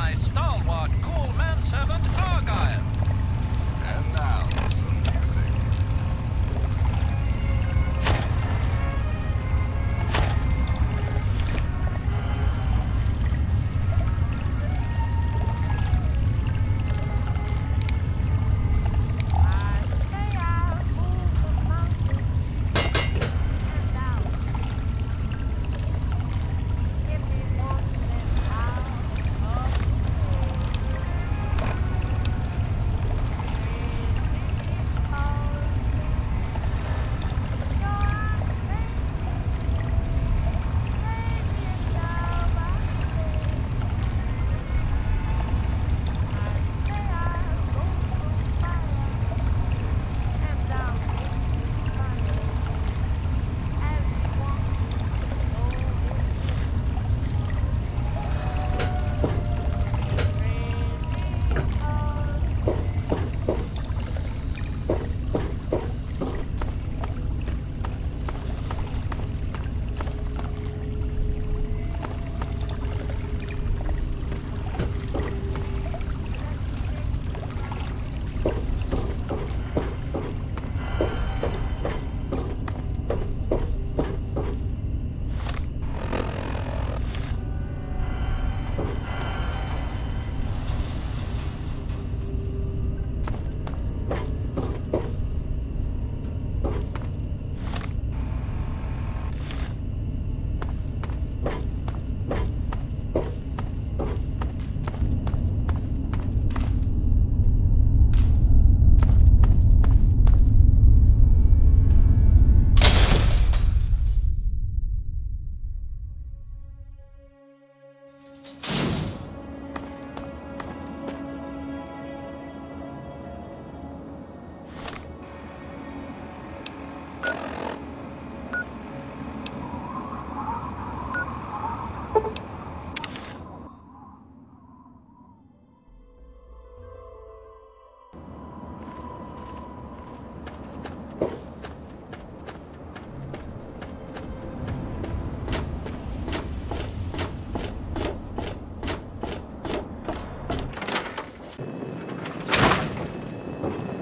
my stalwart ghoul manservant Argyle. And now, some music.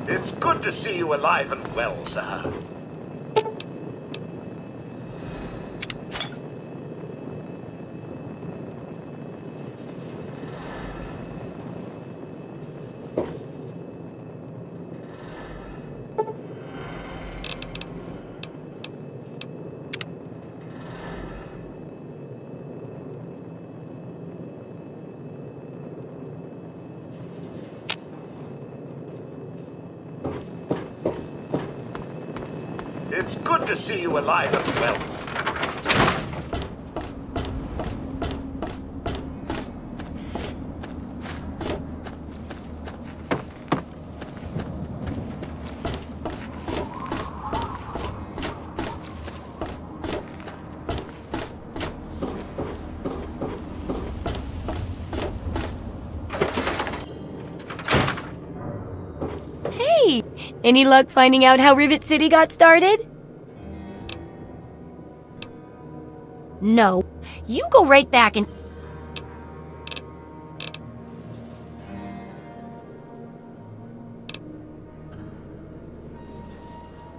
It's good to see you alive and well, sir. It's good to see you alive and well. Hey! Any luck finding out how Rivet City got started? No. You go right back and...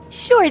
Sure.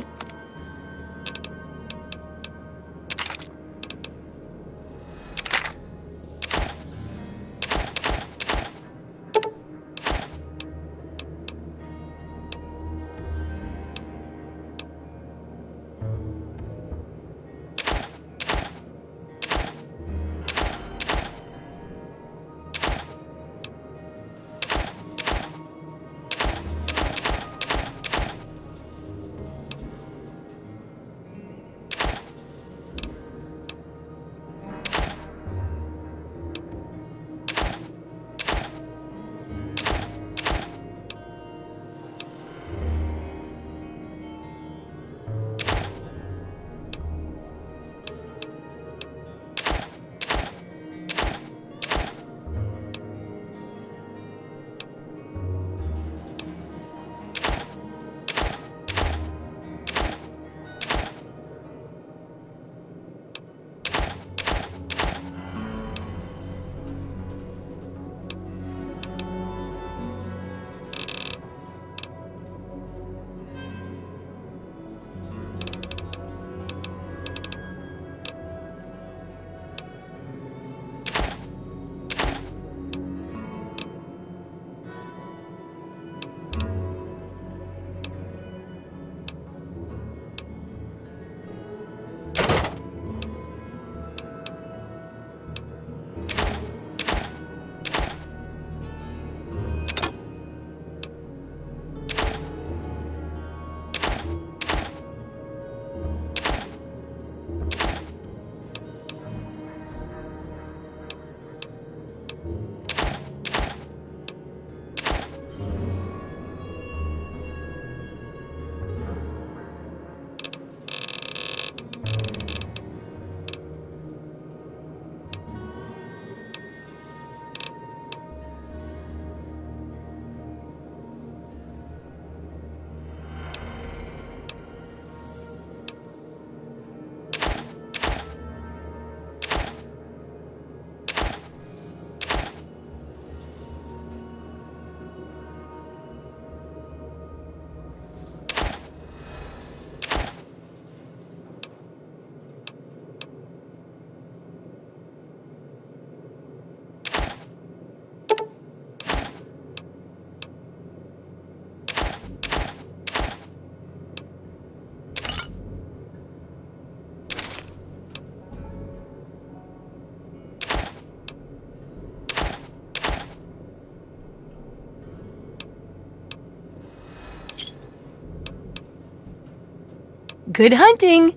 Good hunting!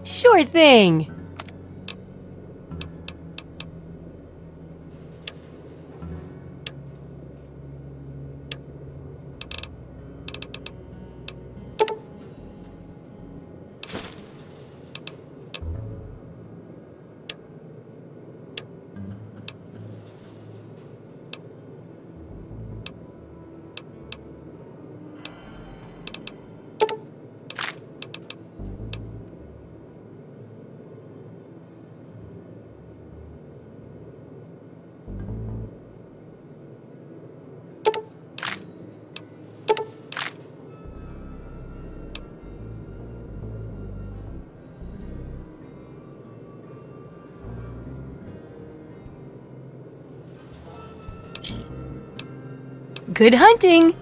Sure thing! Good hunting!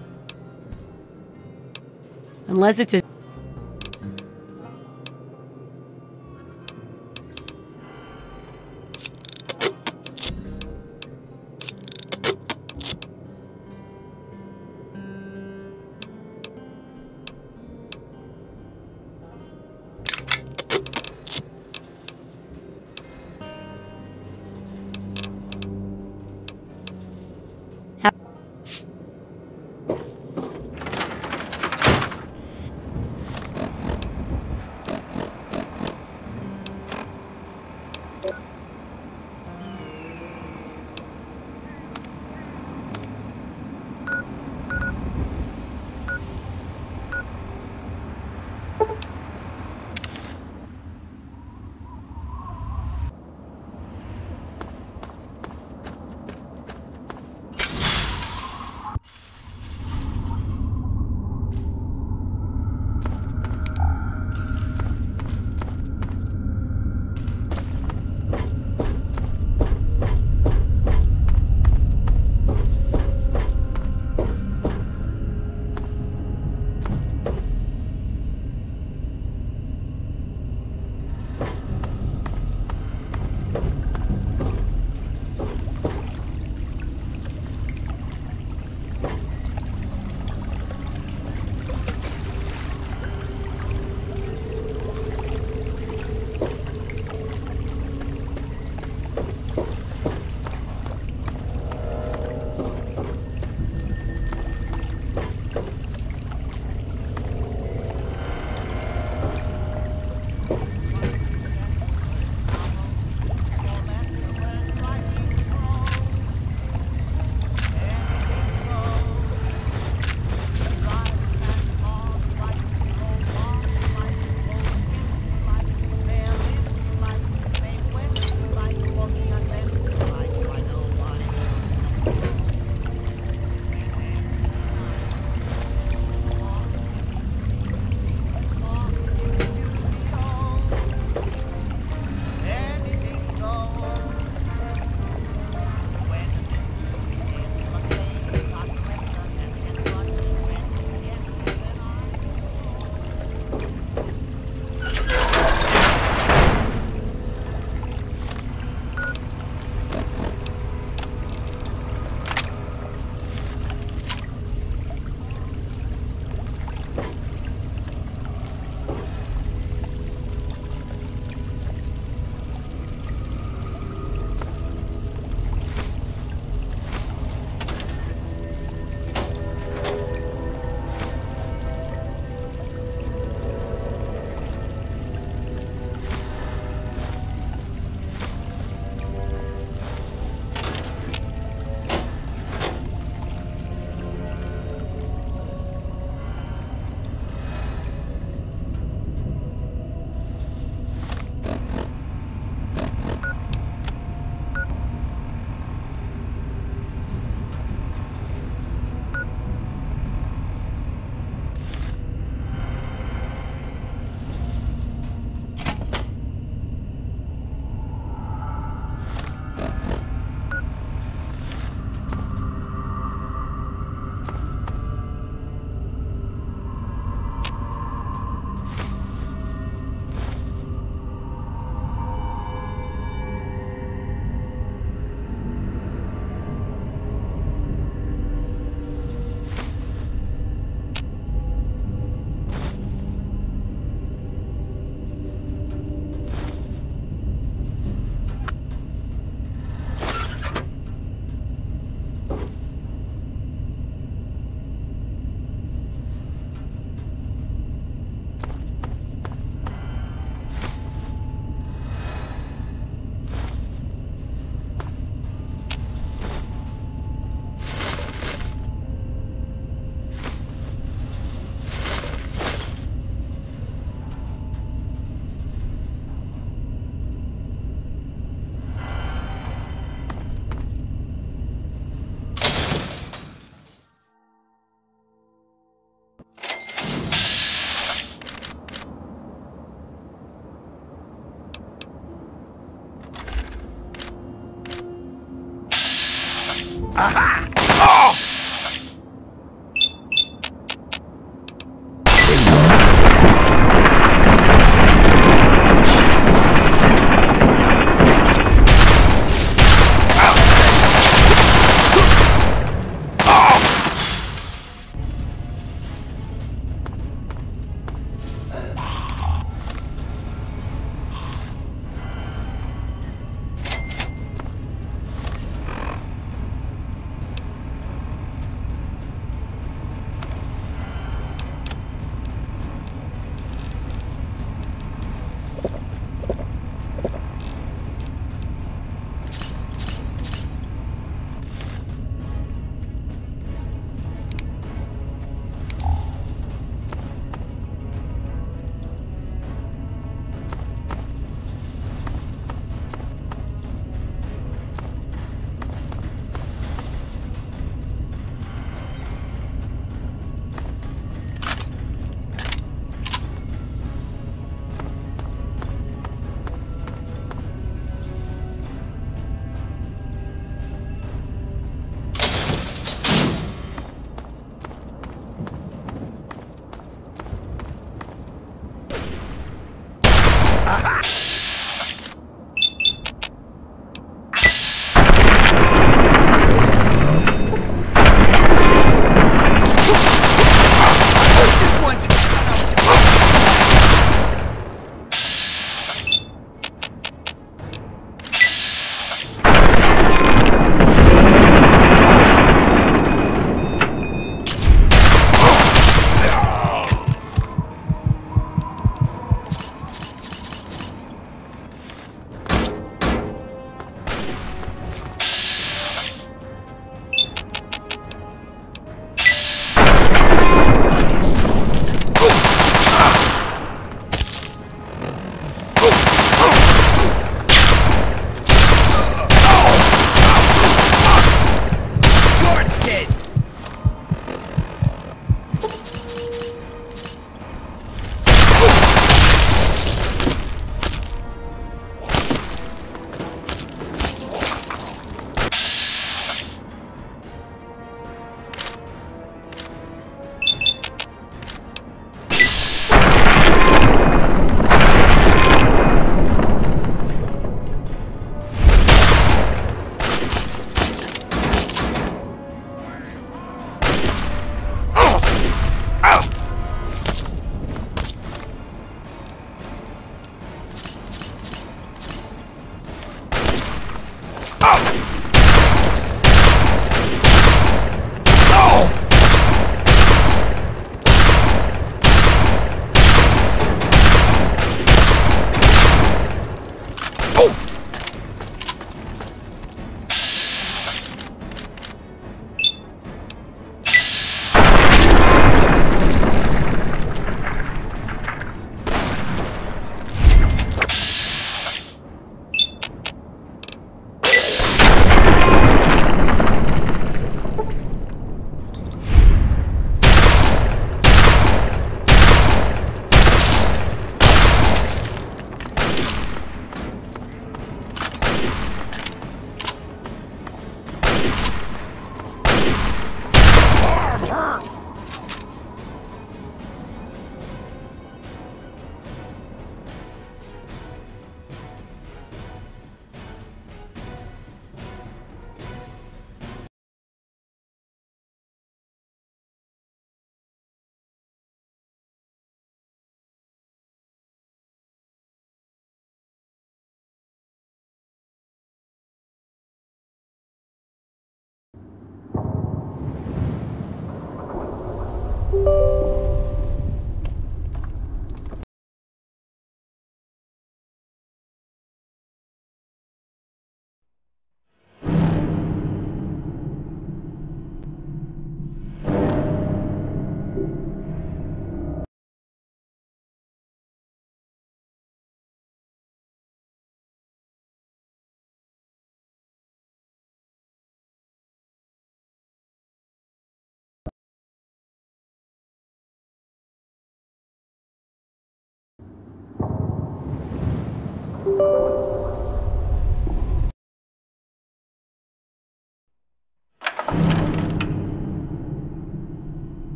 Unless it's a... Aha! Oh!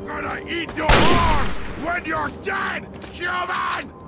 I'm gonna eat your arms when you're dead, human!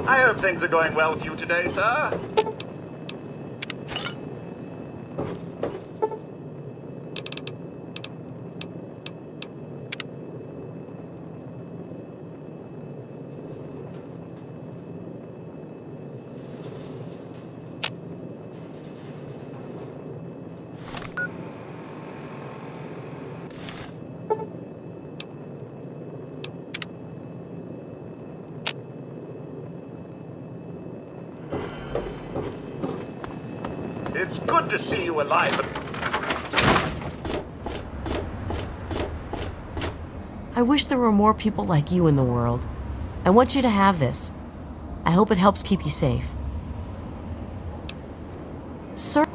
I hope things are going well for you today, sir. It's good to see you alive. I wish there were more people like you in the world. I want you to have this. I hope it helps keep you safe. Sir?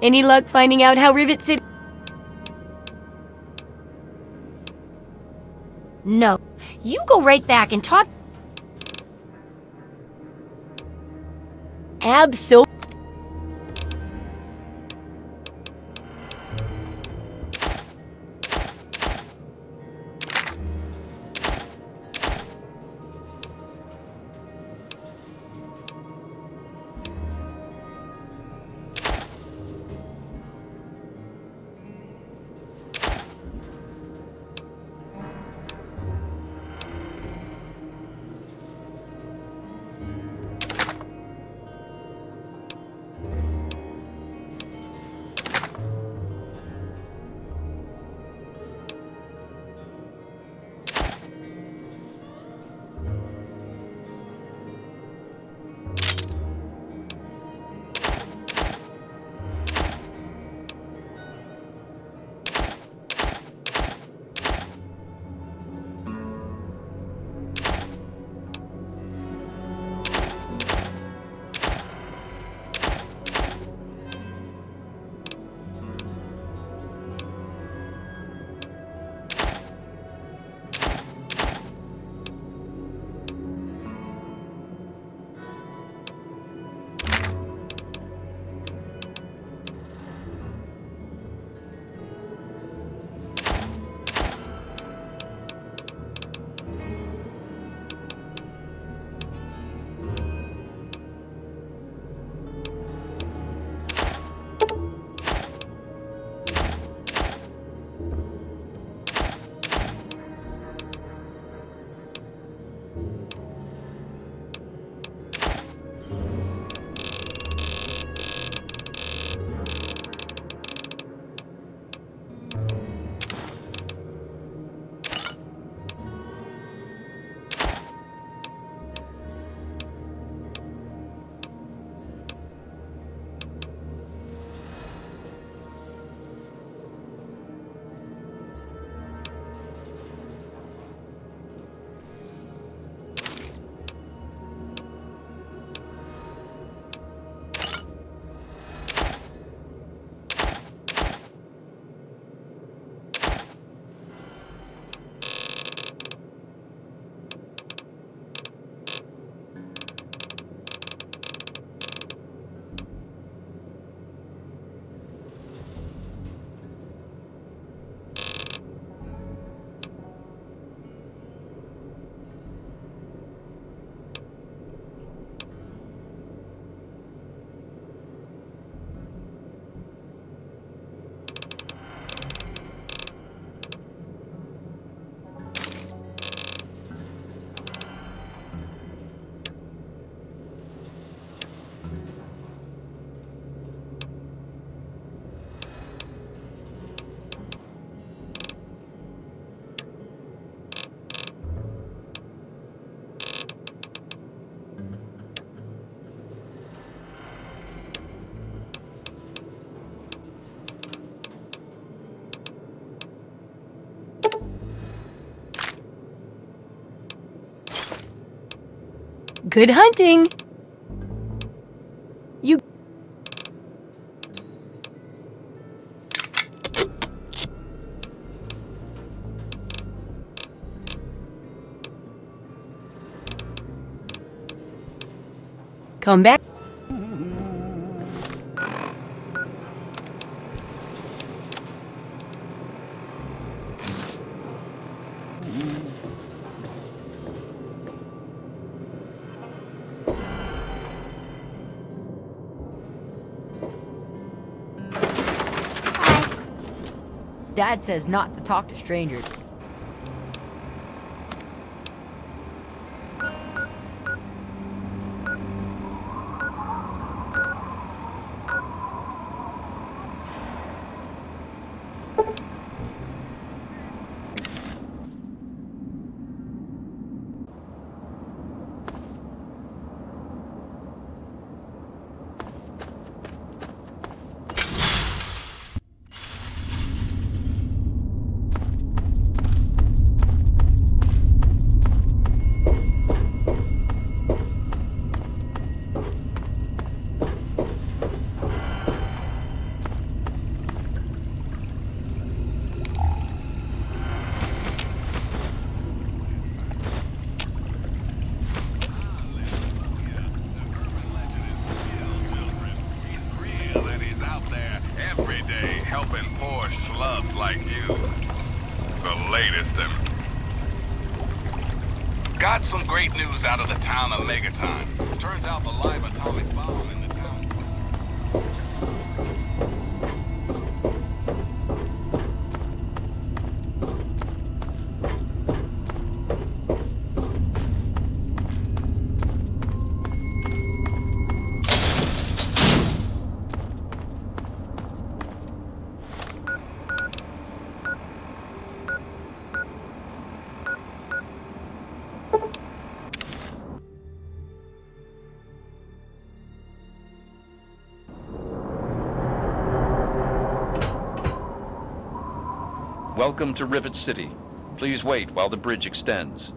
Any luck finding out how Rivet City... No. You go right back and talk... Absolutely. Good hunting! Come back. Dad says not to talk to strangers. Every day helping poor schlubs like you. The latest and... Got some great news out of the town of Megaton. Turns out the live atomic bomb in the town... Welcome to Rivet City. Please wait while the bridge extends.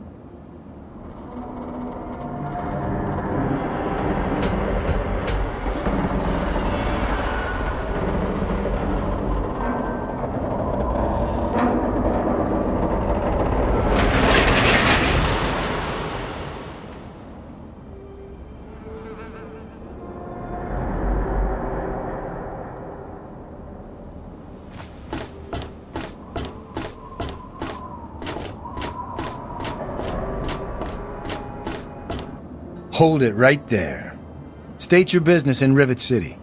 Hold it right there. State your business in Rivet City.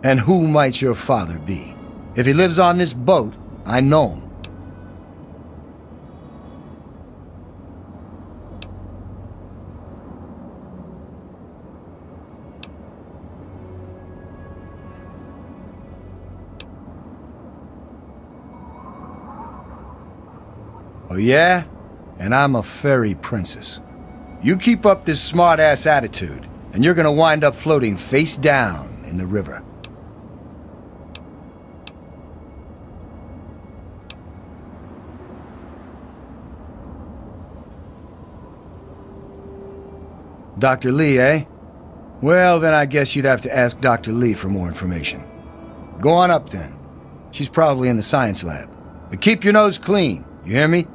And who might your father be? If he lives on this boat, I know him. Oh yeah? And I'm a fairy princess. You keep up this smart-ass attitude, and you're gonna wind up floating face down in the river. Dr. Lee, eh? Well, then I guess you'd have to ask Dr. Lee for more information. Go on up then. She's probably in the science lab. But keep your nose clean, you hear me?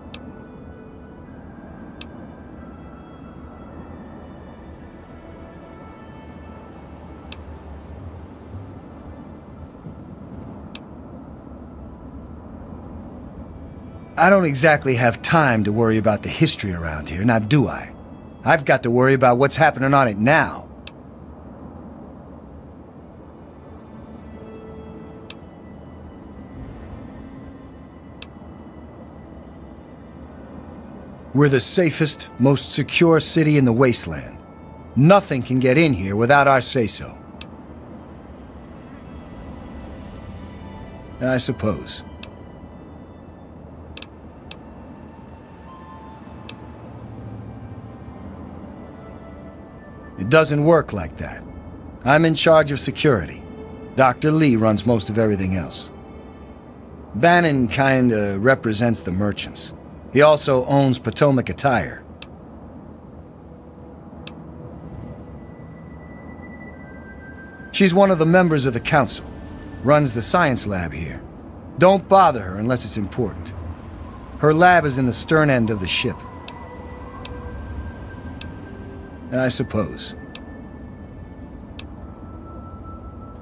I don't exactly have time to worry about the history around here, now do I? I've got to worry about what's happening on it now. We're the safest, most secure city in the wasteland. Nothing can get in here without our say-so. I suppose. It doesn't work like that. I'm in charge of security. Dr. Lee runs most of everything else. Bannon kinda represents the merchants. He also owns Potomac Attire. She's one of the members of the council. Runs the science lab here. Don't bother her unless it's important. Her lab is in the stern end of the ship. I suppose.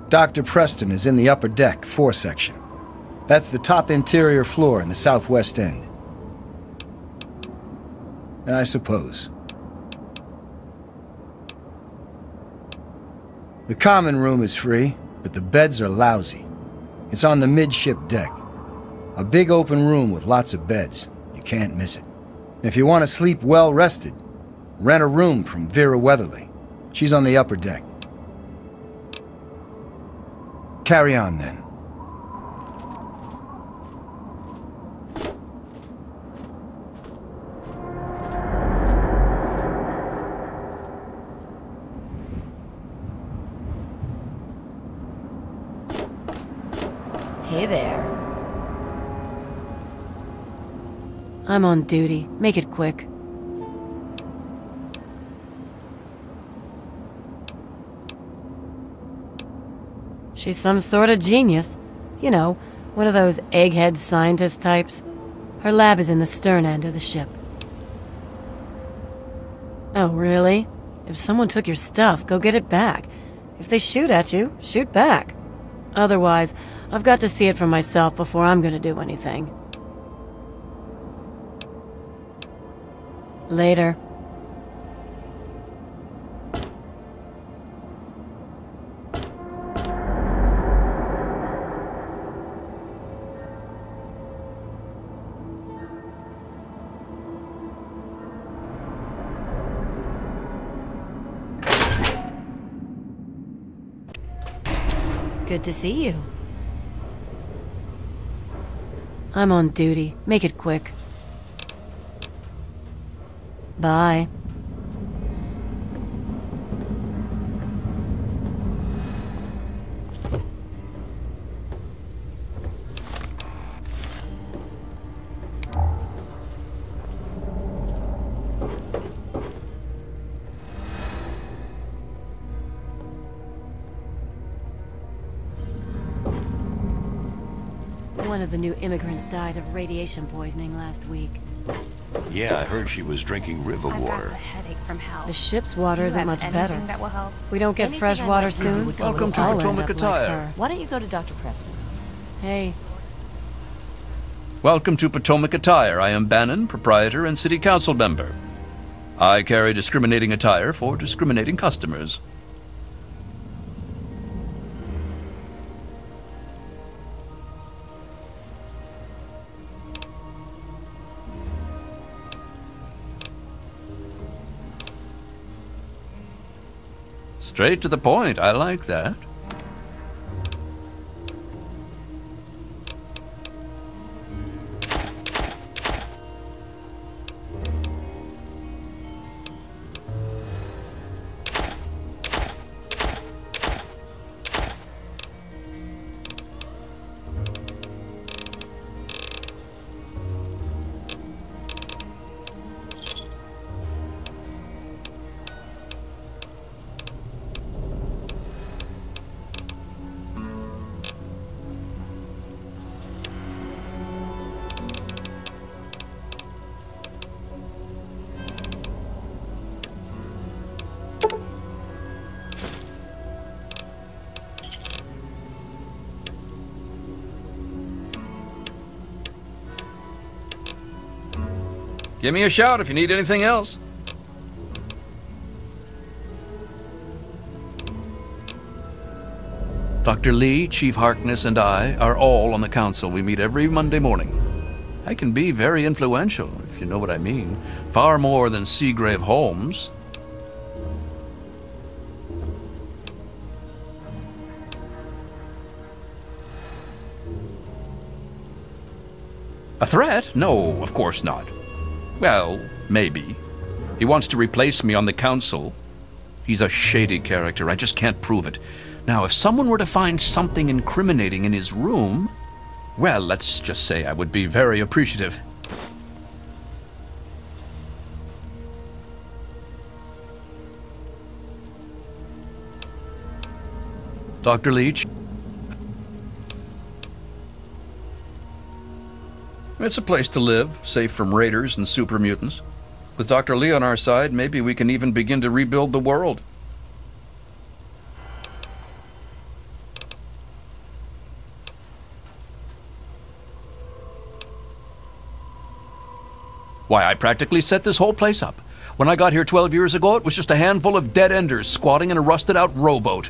Dr. Preston is in the upper deck, 4 section. That's the top interior floor in the southwest end. I suppose. The common room is free, but the beds are lousy. It's on the midship deck. A big open room with lots of beds. You can't miss it. If you want to sleep well rested, rent a room from Vera Weatherly. She's on the upper deck. Carry on, then. Hey there. I'm on duty. Make it quick. She's some sort of genius. You know, one of those egghead scientist types. Her lab is in the stern end of the ship. Oh, really? If someone took your stuff, go get it back. If they shoot at you, shoot back. Otherwise, I've got to see it for myself before I'm gonna do anything. Later. Good to see you. I'm on duty. Make it quick. Bye. One of the new immigrants died of radiation poisoning last week. Yeah, I heard she was drinking river water. Headache from hell. The ship's water isn't much better. That will help. We don't get Anything fresh I water might do soon. would go Welcome to I'll end Potomac up like Attire. her. Why don't you go to Dr. Preston? Hey, Welcome to Potomac Attire. I am Bannon, proprietor and city council member. I carry discriminating attire for discriminating customers. Straight to the point. I like that. Give me a shout if you need anything else. Dr. Lee, Chief Harkness, and I are all on the council. We meet every Monday morning. I can be very influential, if you know what I mean. Far more than Seagrave Holmes. A threat? No, of course not. Well, maybe. He wants to replace me on the council. He's a shady character. I just can't prove it. Now, if someone were to find something incriminating in his room, well, let's just say I would be very appreciative. Dr. Leach? It's a place to live, safe from raiders and super mutants. With Dr. Lee on our side, maybe we can even begin to rebuild the world. Why, I practically set this whole place up. When I got here 12 years ago, it was just a handful of dead-enders squatting in a rusted-out rowboat.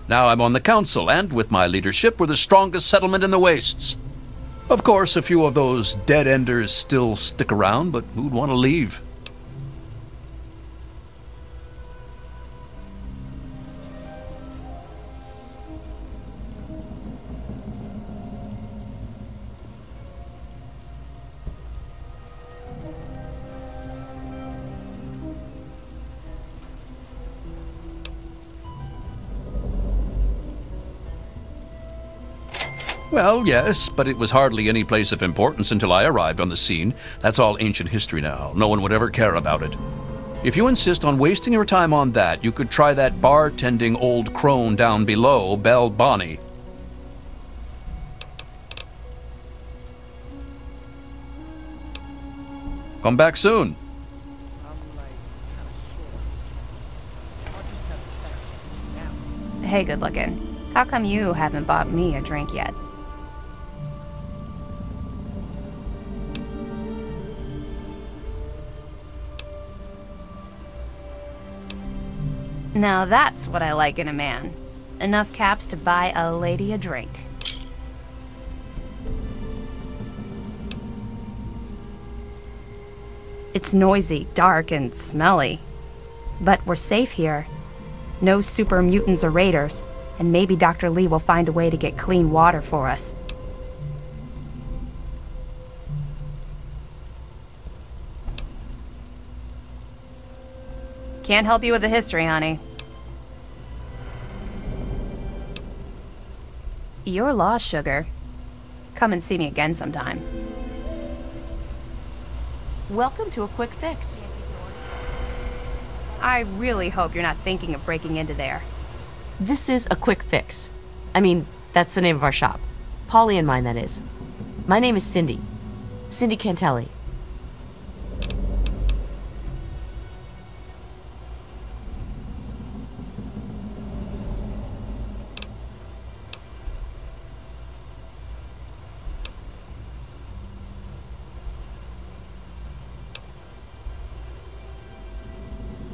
Now I'm on the council, and with my leadership, we're the strongest settlement in the wastes. Of course, a few of those dead-enders still stick around, but who'd want to leave? Well, yes, but it was hardly any place of importance until I arrived on the scene. That's all ancient history now. No one would ever care about it. If you insist on wasting your time on that, you could try that bartending old crone down below, Belle Bonnie. Come back soon. Hey, good looking. How come you haven't bought me a drink yet? Now that's what I like in a man. Enough caps to buy a lady a drink. It's noisy, dark, and smelly. But we're safe here. No super mutants or raiders, and maybe Dr. Lee will find a way to get clean water for us. Can't help you with the history, honey. You're lost, sugar. Come and see me again sometime. Welcome to a quick fix. I really hope you're not thinking of breaking into there. This is a quick fix. I mean, that's the name of our shop. Polly and mine, that is. My name is Cindy. Cindy Cantelli.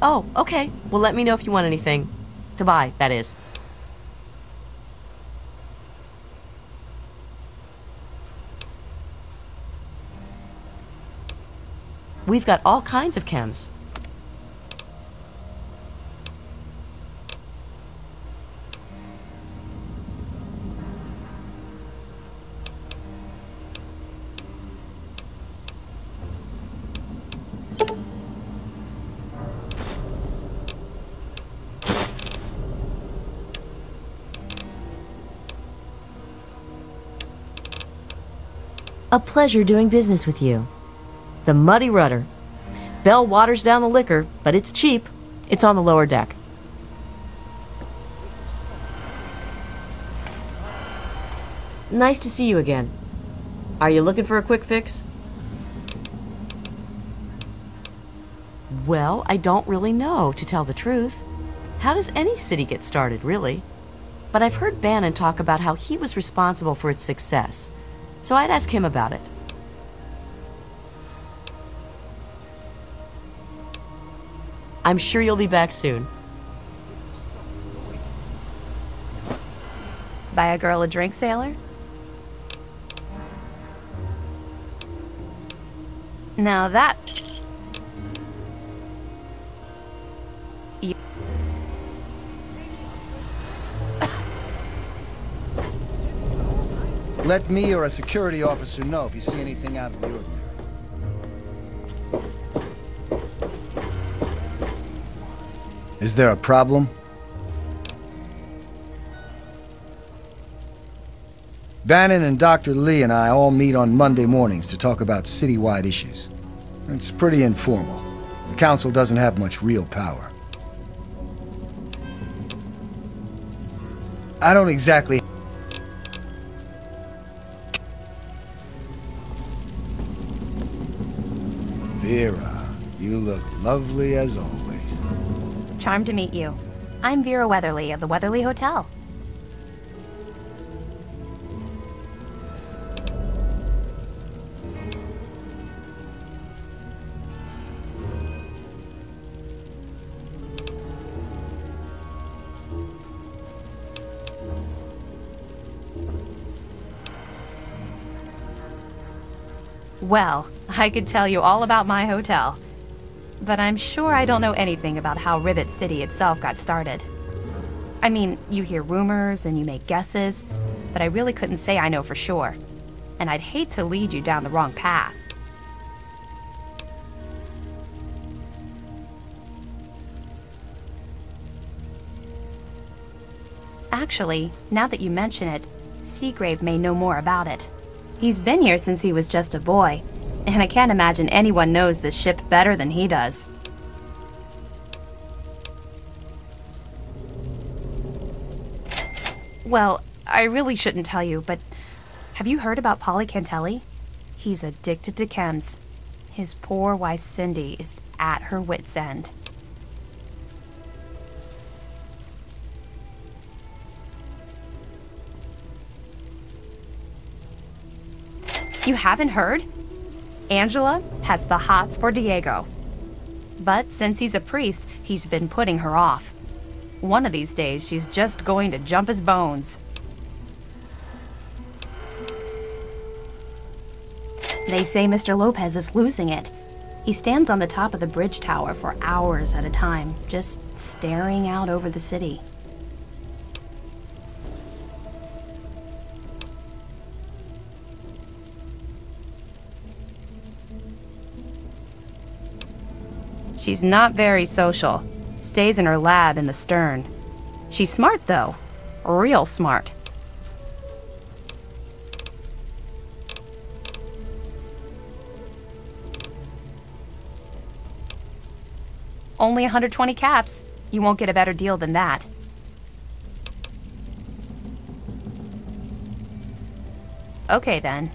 Oh, okay. Well, let me know if you want anything. To buy, that is. We've got all kinds of chems. A pleasure doing business with you. The Muddy Rudder. Belle waters down the liquor, but it's cheap. It's on the lower deck. Nice to see you again. Are you looking for a quick fix? Well, I don't really know, to tell the truth. How does any city get started, really? But I've heard Bannon talk about how he was responsible for its success. So I'd ask him about it. I'm sure you'll be back soon. Buy a girl a drink, sailor? Now that... Let me or a security officer know if you see anything out of the ordinary. Is there a problem? Bannon and Dr. Lee and I all meet on Monday mornings to talk about citywide issues. It's pretty informal. The council doesn't have much real power. I don't exactly... Vera, you look lovely as always. Charmed to meet you. I'm Vera Weatherly of the Weatherly Hotel. Well, I could tell you all about my hotel, but I'm sure I don't know anything about how Rivet City itself got started. I mean, you hear rumors and you make guesses, but I really couldn't say I know for sure, and I'd hate to lead you down the wrong path. Actually, now that you mention it, Seagrave may know more about it. He's been here since he was just a boy, and I can't imagine anyone knows this ship better than he does. Well, I really shouldn't tell you, but have you heard about Polly Cantelli? He's addicted to chems. His poor wife Cindy is at her wit's end. You haven't heard? Angela has the hots for Diego. But since he's a priest, he's been putting her off. One of these days, she's just going to jump his bones. They say Mr. Lopez is losing it. He stands on the top of the bridge tower for hours at a time, just staring out over the city. She's not very social. Stays in her lab in the stern. She's smart, though. Real smart. Only 120 caps. You won't get a better deal than that. Okay, then.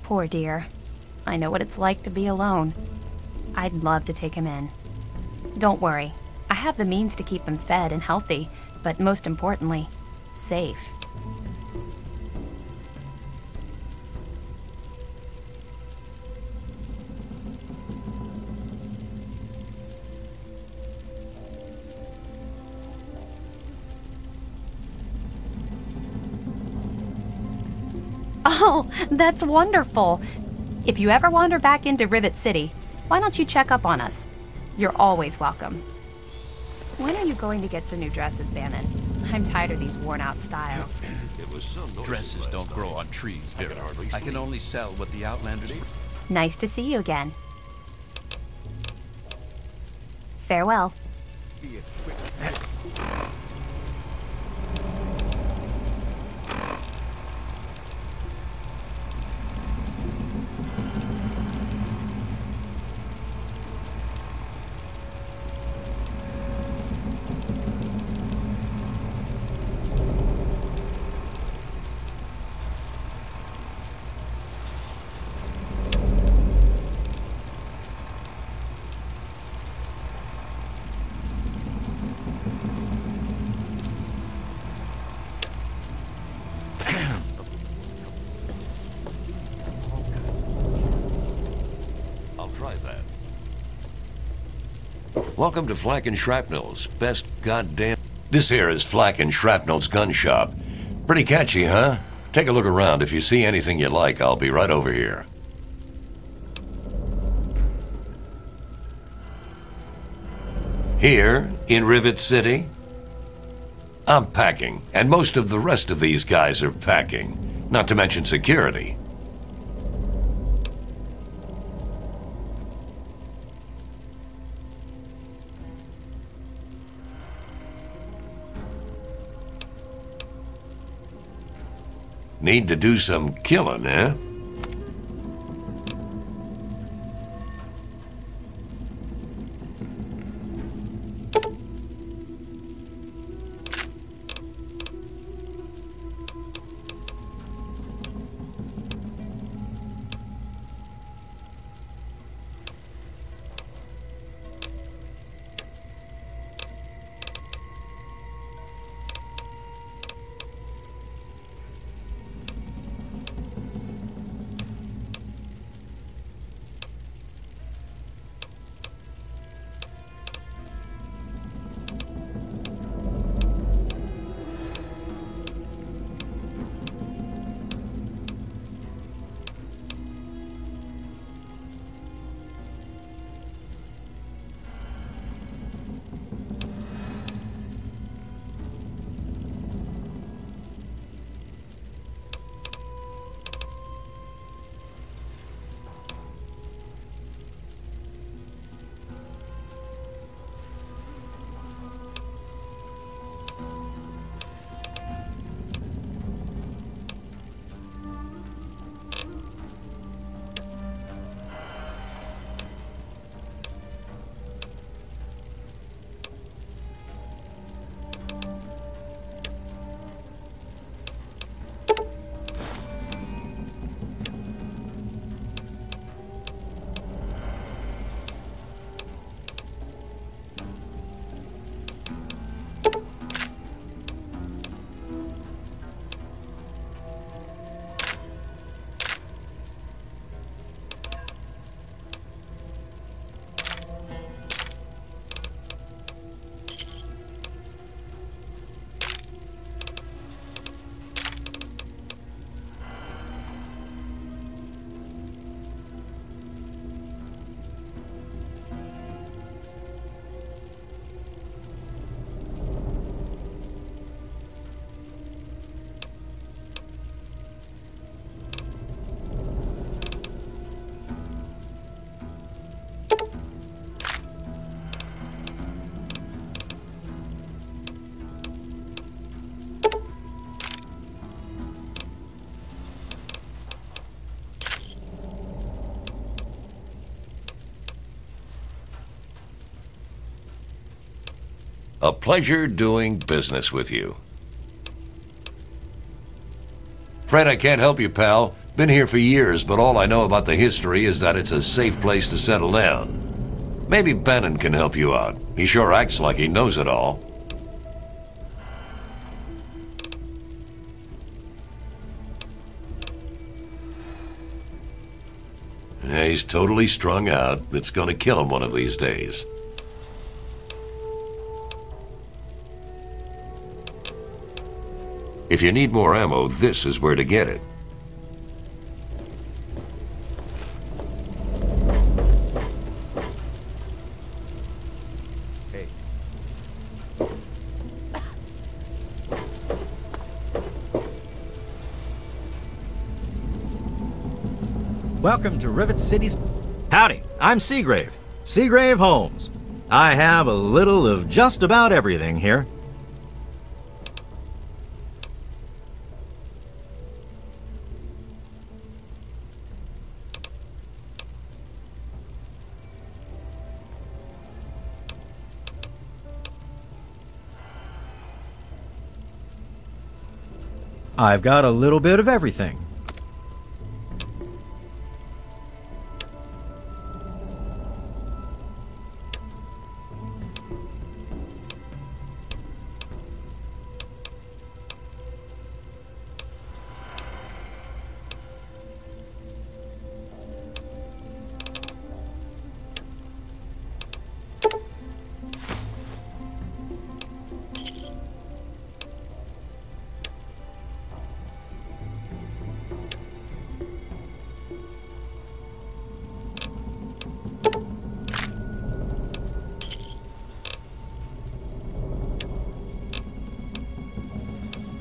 Poor dear. I know what it's like to be alone. I'd love to take him in. Don't worry. I have the means to keep him fed and healthy, but most importantly, safe. Oh, that's wonderful. If you ever wander back into Rivet City, why don't you check up on us? You're always welcome. When are you going to get some new dresses, Bannon? I'm tired of these worn-out styles. Dresses don't grow on trees, Vera. I can only sell what the Outlanders... Nice to see you again. Farewell. Welcome to Flak and Shrapnel's best goddamn... This here is Flak and Shrapnel's gun shop. Pretty catchy, huh? Take a look around. If you see anything you like, I'll be right over here. Here, in Rivet City, I'm packing, and most of the rest of these guys are packing. Not to mention security. Need to do some killing, eh? A pleasure doing business with you. Fred, I can't help you, pal. Been here for years, but all I know about the history is that it's a safe place to settle down. Maybe Bannon can help you out. He sure acts like he knows it all. Yeah, he's totally strung out. It's gonna kill him one of these days. If you need more ammo, this is where to get it. Welcome to Rivet City's... Howdy, I'm Seagrave. Seagrave Holmes. I have a little of just about everything here. I've got a little bit of everything.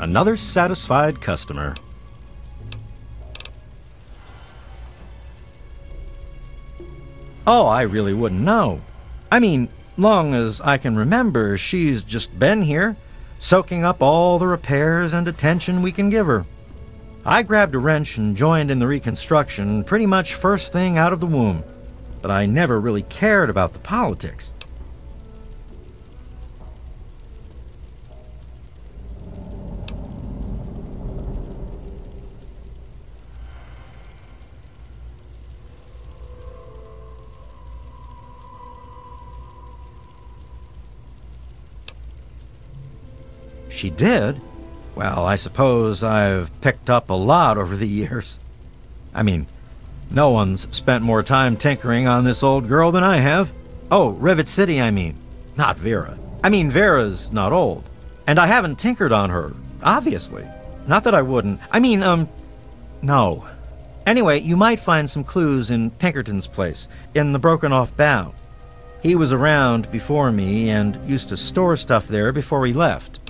Another satisfied customer. Oh, I really wouldn't know. I mean, long as I can remember, she's just been here, soaking up all the repairs and attention we can give her. I grabbed a wrench and joined in the reconstruction pretty much first thing out of the womb, but I never really cared about the politics. She did? Well, I suppose I've picked up a lot over the years. I mean, no one's spent more time tinkering on this old girl than I have. Oh, Rivet City, I mean. Not Vera. I mean, Vera's not old. And I haven't tinkered on her, obviously. Not that I wouldn't. I mean, no. Anyway, you might find some clues in Pinkerton's place, in the broken-off bow. He was around before me and used to store stuff there before he left.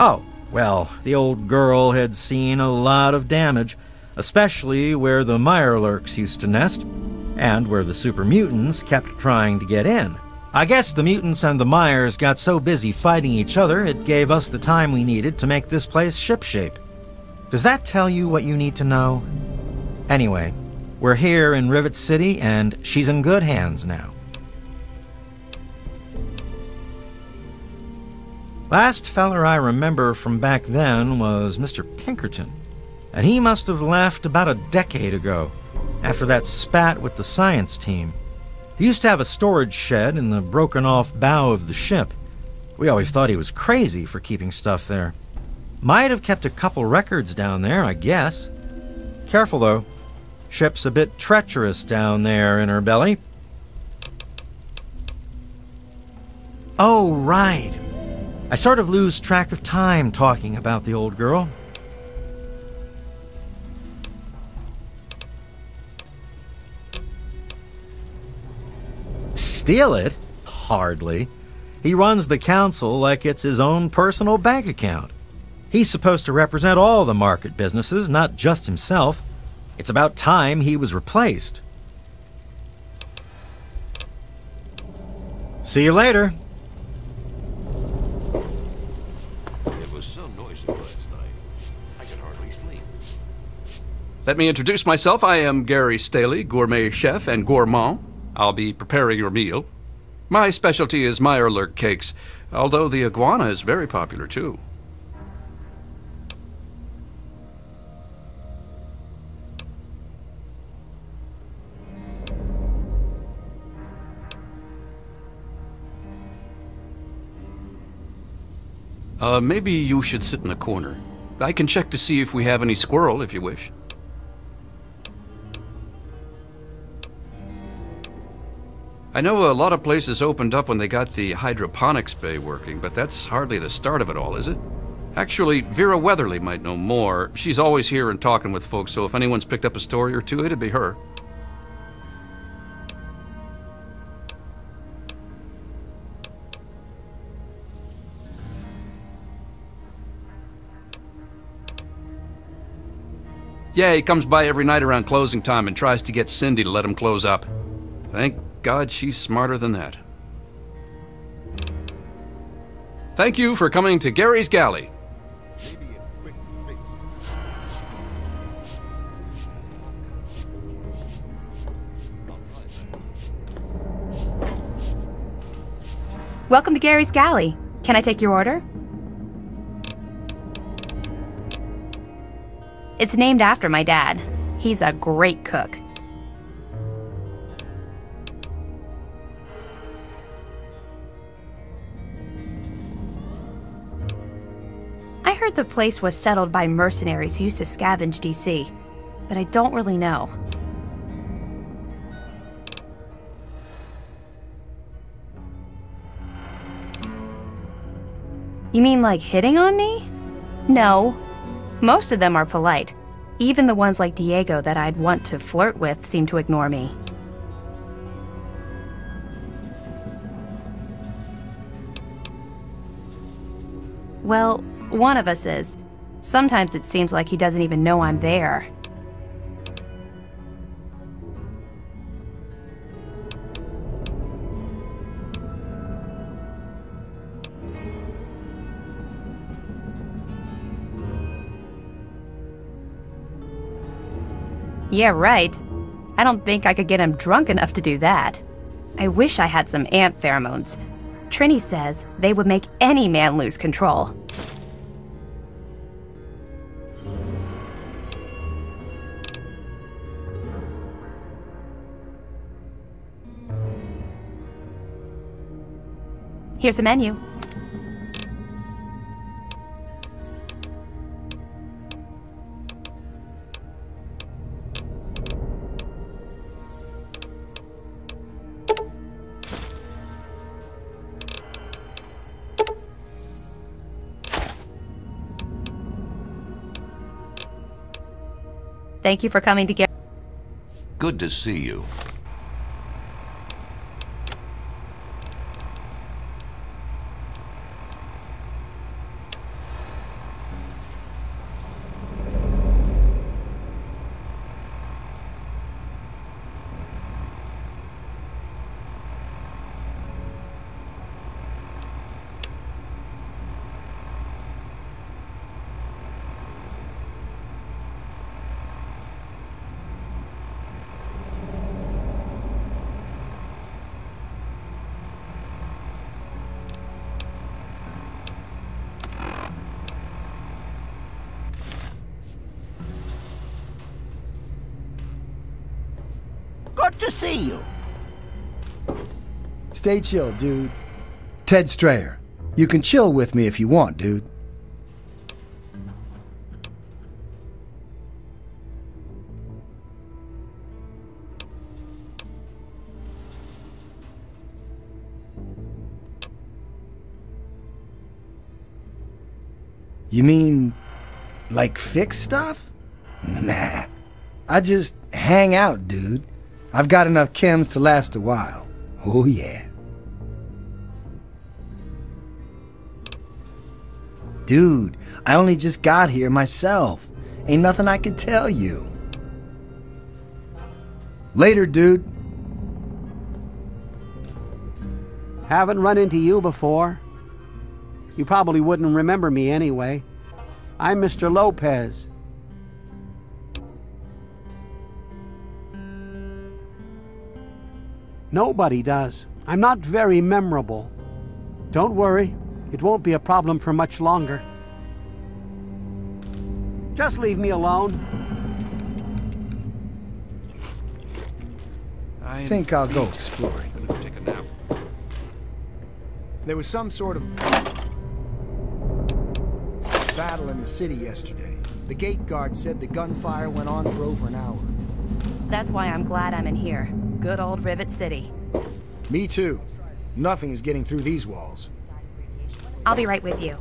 Oh, well, the old girl had seen a lot of damage, especially where the Mirelurks used to nest, and where the super mutants kept trying to get in. I guess the mutants and the Myers got so busy fighting each other, it gave us the time we needed to make this place shipshape. Does that tell you what you need to know? Anyway, we're here in Rivet City, and she's in good hands now. Last feller I remember from back then was Mr. Pinkerton, and he must have left about a decade ago, after that spat with the science team. He used to have a storage shed in the broken-off bow of the ship. We always thought he was crazy for keeping stuff there. Might have kept a couple records down there, I guess. Careful, though. Ship's a bit treacherous down there in her belly. Oh, right. I sort of lose track of time talking about the old girl. Steal it? Hardly. He runs the council like it's his own personal bank account. He's supposed to represent all the market businesses, not just himself. It's about time he was replaced. See you later. It was so noisy last night. I could hardly sleep. Let me introduce myself. I am Gary Staley, gourmet chef and gourmand. I'll be preparing your meal. My specialty is Meyerlurk cakes, although the iguana is very popular too. Maybe you should sit in the corner. I can check to see if we have any squirrel, if you wish. I know a lot of places opened up when they got the hydroponics bay working, but that's hardly the start of it all, is it? Actually, Vera Weatherly might know more. She's always here and talking with folks, so if anyone's picked up a story or two, it'd be her. Yeah, he comes by every night around closing time and tries to get Cindy to let him close up. Thank God she's smarter than that. Thank you for coming to Gary's Galley. Welcome to Gary's Galley. Can I take your order? It's named after my dad. He's a great cook. I heard the place was settled by mercenaries who used to scavenge DC, but I don't really know. You mean like hitting on me? No. Most of them are polite. Even the ones like Diego that I'd want to flirt with seem to ignore me. Well, one of us is. Sometimes it seems like he doesn't even know I'm there. Yeah, right. I don't think I could get him drunk enough to do that. I wish I had some ant pheromones. Trini says they would make any man lose control. Here's a menu. Thank you for coming to get. Good to see you. Good to see you. Stay chill, dude. Ted Strayer. You can chill with me if you want, dude. You mean, like fix stuff? Nah. I just hang out, dude. I've got enough chems to last a while. Oh yeah. Dude, I only just got here myself. Ain't nothing I can tell you. Later, dude. Haven't run into you before. You probably wouldn't remember me anyway. I'm Mr. Lopez. Nobody does. I'm not very memorable. Don't worry, it won't be a problem for much longer. Just leave me alone. I think I'll go exploring. Take a nap. There was some sort of battle in the city yesterday. The gate guard said the gunfire went on for over an hour. That's why I'm glad I'm in here. Good old Rivet City. Me too. Nothing is getting through these walls. I'll be right with you.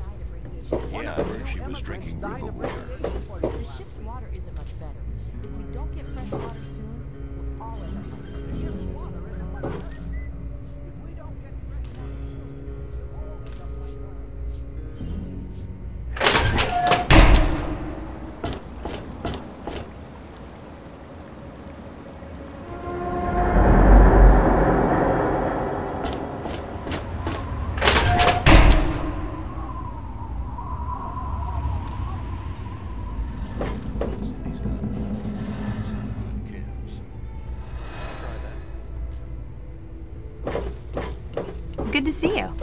Yeah, I heard she was drinking river water. The ship's water isn't much better. If we don't get fresh water soon, we'll all end up like this. The ship's water isn't much better. If we don't get fresh water soon, we'll all end up like Good to see you.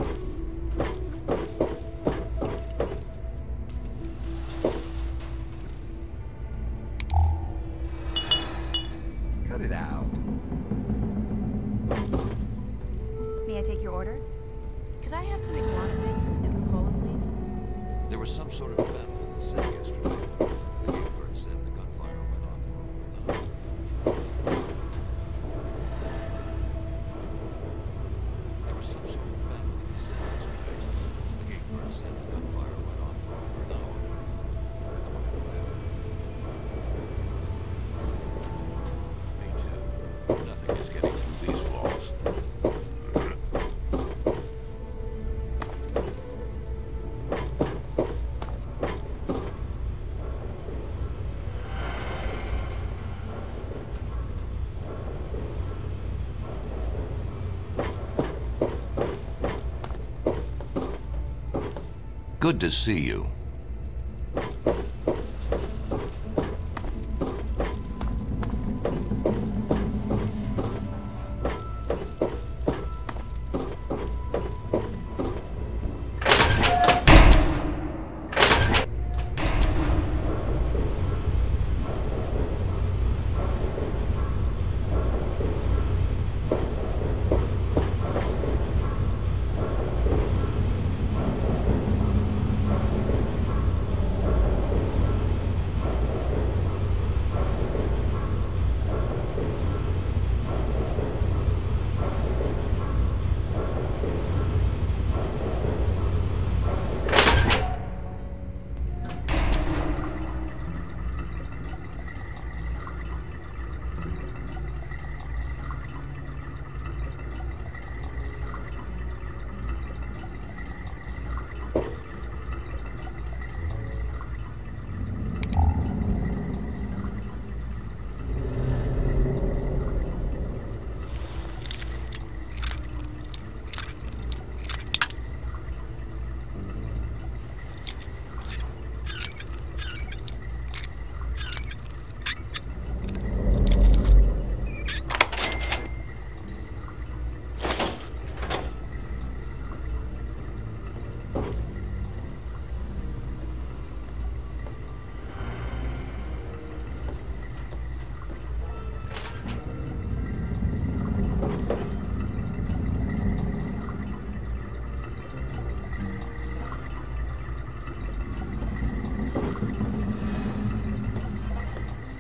Cut it out. May I take your order? Could I have some iguana bits and a Nuka-Cola, please? There was some sort of battle in the city yesterday. The gate guard said the gunfire went on for over an hour. There was some sort of battle in the city yesterday. The gate guard said the gunfire went on for over an hour. That's what I read. Me too. Nothing is getting through these walls. Good to see you.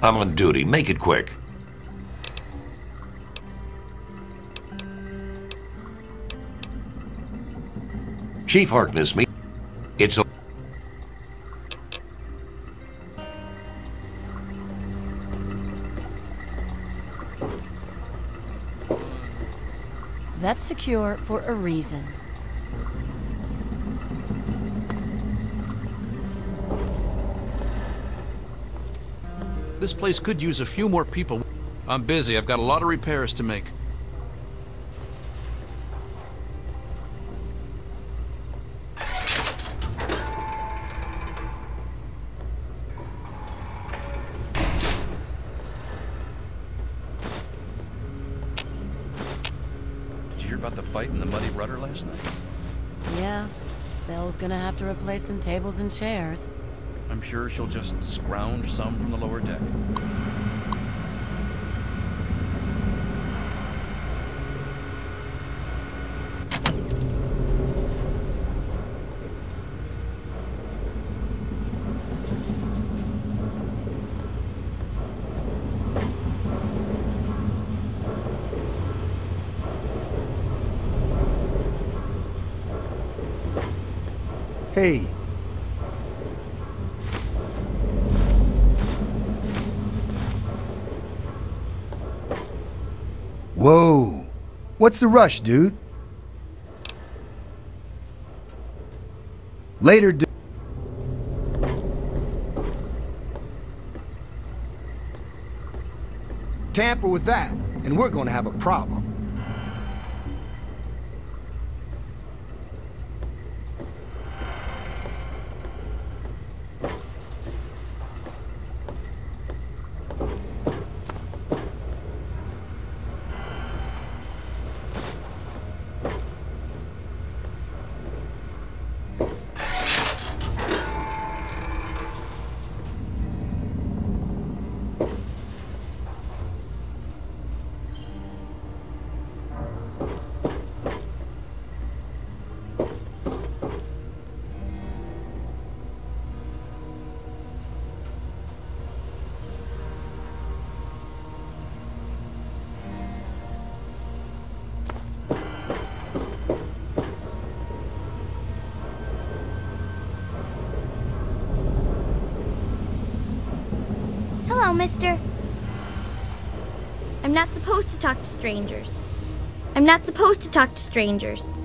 I'm on duty. Make it quick. Chief Harkness, me. It's a... That's secure for a reason. This place could use a few more people. I'm busy. I've got a lot of repairs to make. Did you hear about the fight in the Muddy Rudder last night? Yeah. Belle's gonna have to replace some tables and chairs. I'm sure she'll just scrounge some from the lower deck. Hey. Whoa. What's the rush, dude? Later, dude. Tamper with that, and we're gonna have a problem. Hello, mister. I'm not supposed to talk to strangers. I'm not supposed to talk to strangers.